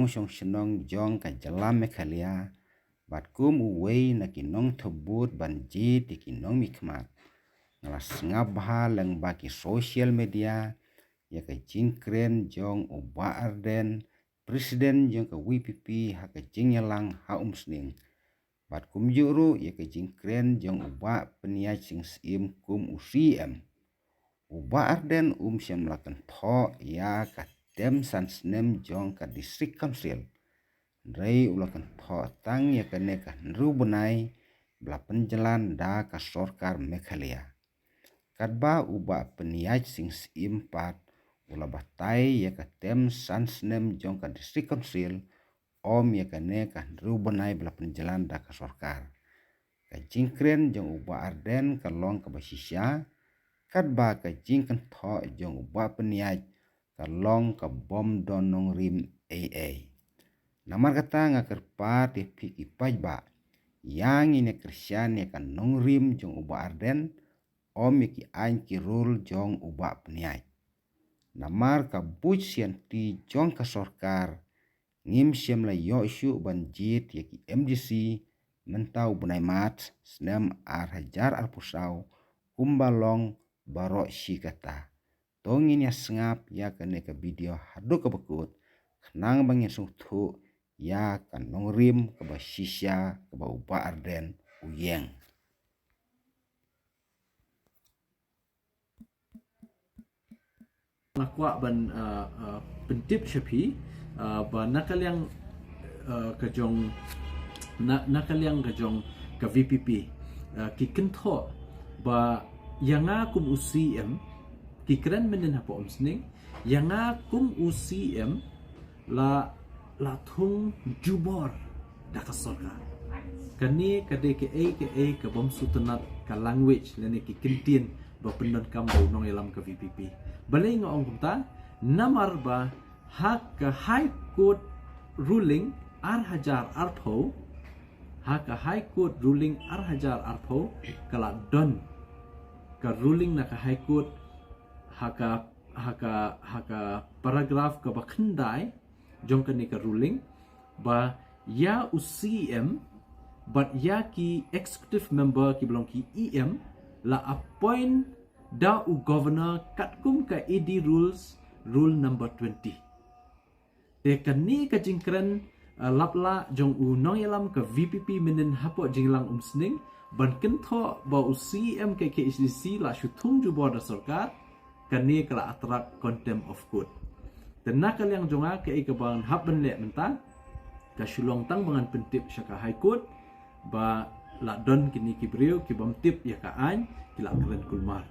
nong song shenong jong ka jalam mekhalia bat kum uwei na kinong thobut banji ti kinong mikmat ngalas ngabha lang baki social media ya ka jingkren jong uba arden presiden jong ka WPP ha ka jingyalang ha umsning bat kum juru ya ka jingkren jong uba peniai sing sim kum UCM uba arden syam lakan tho ya ka dem sansnem jong ka district council Rei ulakan tho tang ya ka neka nru bunai bla penjalan da ka sorkar Meghalaya kadba uba peniai sing sim pat ula batai ya ka tem sansnem jong ka district council ya ka neka nru bunai bla penjalan da ka sorkar ka jingkren jong uba arden ka long ka basisya kadba ka jingkan tho jong uba peniai ka long ka bom donong rim AA namar kata ngakerpa te piki pajba yang ini Kristyan ya kan nong rim jong uba arden ya ki ain ki rule jong uba peniai namar ka buj sian ti jong ka sorkar ngim siam la yo shu banjit ya ki MDC mentau bunai mat snem hajar pusau kumbalong baro shikata tongin ya sengap ya kan ka video hadu ka bekut kenang bang ya sungtu ya kan nong rim ke basisya ke uba arden uyeng nakwa ban pentip syapi ba nakaliang kajong nakaliang kajong ka VPP ki kentho ba yanga kum UCM ki kren menen hapo omsning yanga kum UCM la thung jubor daka sorkar kani kade ke ka bom sutanat ka language lene ki kintin ba pendon kam nong elam ka VPP balai ngong kumta namar ba hak ka high court ruling hajar arpho hak ka high court ruling hajar arpho kala don ka ruling na ka high court haka paragraph ka bakhandai jong kani ka ruling ba ya UCM but ya ki executive member ki belong ki EM la appoint da u governor katkum ka ED rules rule number 20 te kani ka jingkren lapla jong u nong yalam ka VPP menen hapo jinglang umsning ban kentho ba UCM ke KHDC la shutung ju border sarkar kani kala atrak contempt of court tenak yang jonga ke ikabang happen le menta ka shulong tang bangan pentip syaka high court ba la don kini kibriu ki bam tip ya ka an kila kren kulmar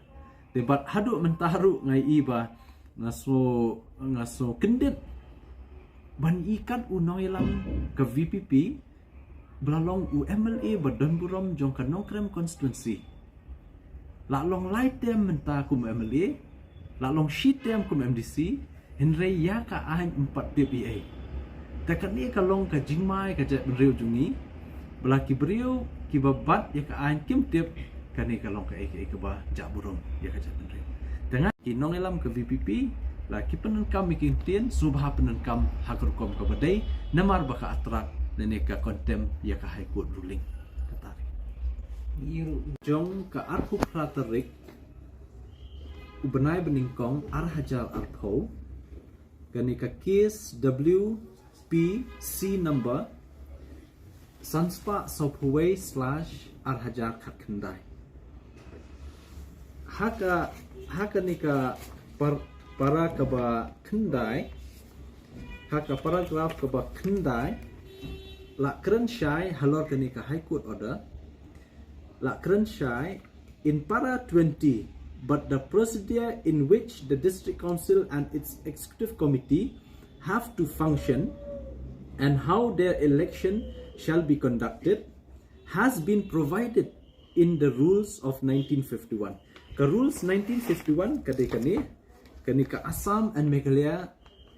tebat hadu mentaru ngai iba ngaso kendit ban ikat unoilang ke VPP belalong UMLA badan buram jong ka nongkrem constituency la long light tem menta kum MLA la long sheet tem kum MDC Henry ya ka ahin 4 DPA. Takat ni kalong ka jingmai ka jat benriu jungi. Belaki beriu ki babat ya ka ahin kim tip kani kalong ka ke ba jak burung ya ka jat benriu. Dengan ki nong elam ke VPP laki penenkam mikin tien subha penenkam hakrukom ka badai namar baka atrak nene ka kontem ya ka high court ruling katari. Jong ka arhu praterik ubenai beningkong hajar arpho kani ka case WPC number sanspa sophuwei / hajar khatkhandai haka ni ka para ka ba khandai haka paragraph ka ba khandai la kren shai halor kani ka high court order la kren shai in para 20 but the procedure in which the district council and its executive committee have to function and how their election shall be conducted has been provided in the rules of 1951. Ka rules 1951 kani ka Assam and Meghalaya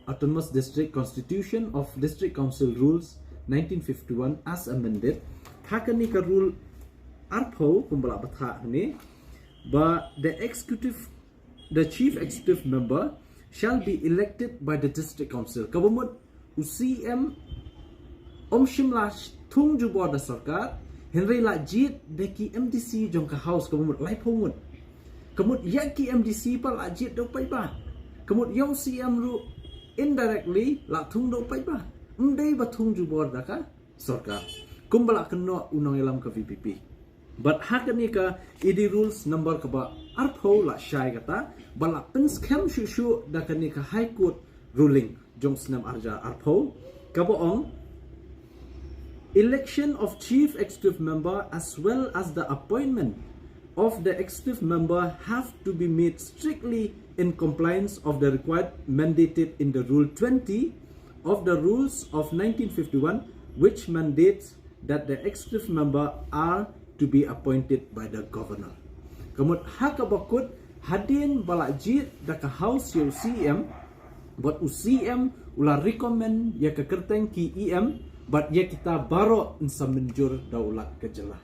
Autonomous District Constitution of District Council Rules 1951 as amended hakani ka rule arpho kumbala batha ni but the chief executive member shall be elected by the district council. Kabumut UCM Om Shimla Tung Jubor da Sarkar Henry la jit deki MDC jong ka house kamut lai phomut kamut yaki MDC pa la jit do pai ba kamut yong CM ru indirectly la thung do pai ba ndai ba thung jubor da ka sarkar kumbala keno unang ilam ka VPP but hakani ka ED rules number ka ba arpho la shai kata bala pins kem shu da kani ka high court ruling jong snam arja arpho ka boong election of chief executive member as well as the appointment of the executive member have to be made strictly in compliance of the required mandated in the Rule 20 of the Rules of 1951, which mandates that the executive member are to be appointed by the governor. Kamut hakabakut hadin balajit daka house yo CM, but UCM ula recommend ya kekerteng ki EM but ya kita baro insa menjur daulat kejelah.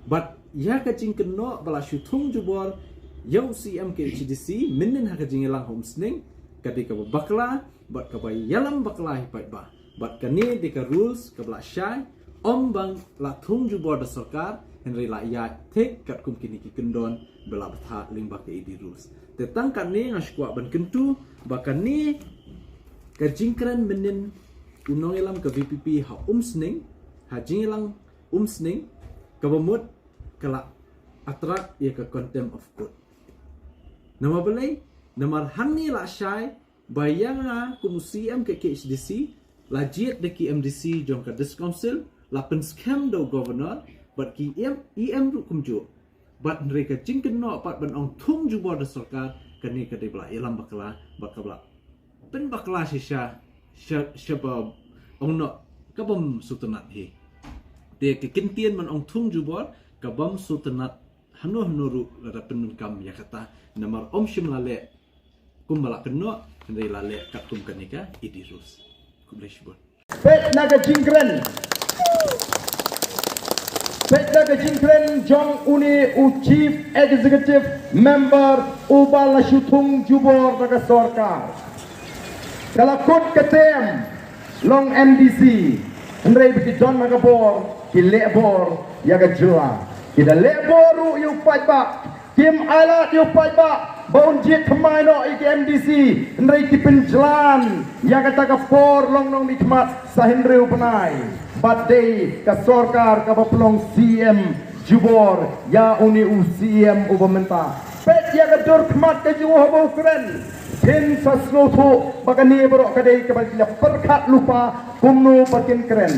But ya kajing keno bala syutung jubor ya UCM ke HDC minin ha kajing ilang homesning kadika bakla but kabay yalam bakla hipai ba. But kani dika rules kabla syai om bang la tung jubor da sarkar henry la ya tek kat kum kini ki kendon bela batha limba ke ED rules. Tetang kani ngashkwa ban kentu bakani kajing keren minin unong ilam ke VPP ha umsning ha jingilang umsning kabamut kala atrak ya ke contempt of court nama belai namar hani la syai bayanga kum CM ke HDC lajiat de ki MDC jong ka dis council la pen scam do governor but ki EM ru kumjo but mereka jingken no pat ban ong tung jubor da sarkar kani ka de bla ilam bakla pen bakla sisha syabab ong no kabam sultanat hi de kekintian man ong tung jubor kabam sultanat hanu ru la penun kam ya kata namar om shimla le kumbala keno ndai la le kat kum kanika idirus kubleshbon pet naga jingkren jong uni u chief executive member ubala syutung jubor naga sarkar kalakut ketem long MDC Andrei biki don magabor ki lebor yaga jua kita lebor yu paiba kim alat yu paiba baun jit kemai no iki MDC Andrei ki penjalan yaga taga por long nong nikmat sahindreu penai badai ka sarkar ka baplong CM jubor ya uni u CM ubamenta pet yaga dur kmat ka juho bau keren Ken sasnoto bagani berok kadai kebaliknya perkat lupa kumno bakin keren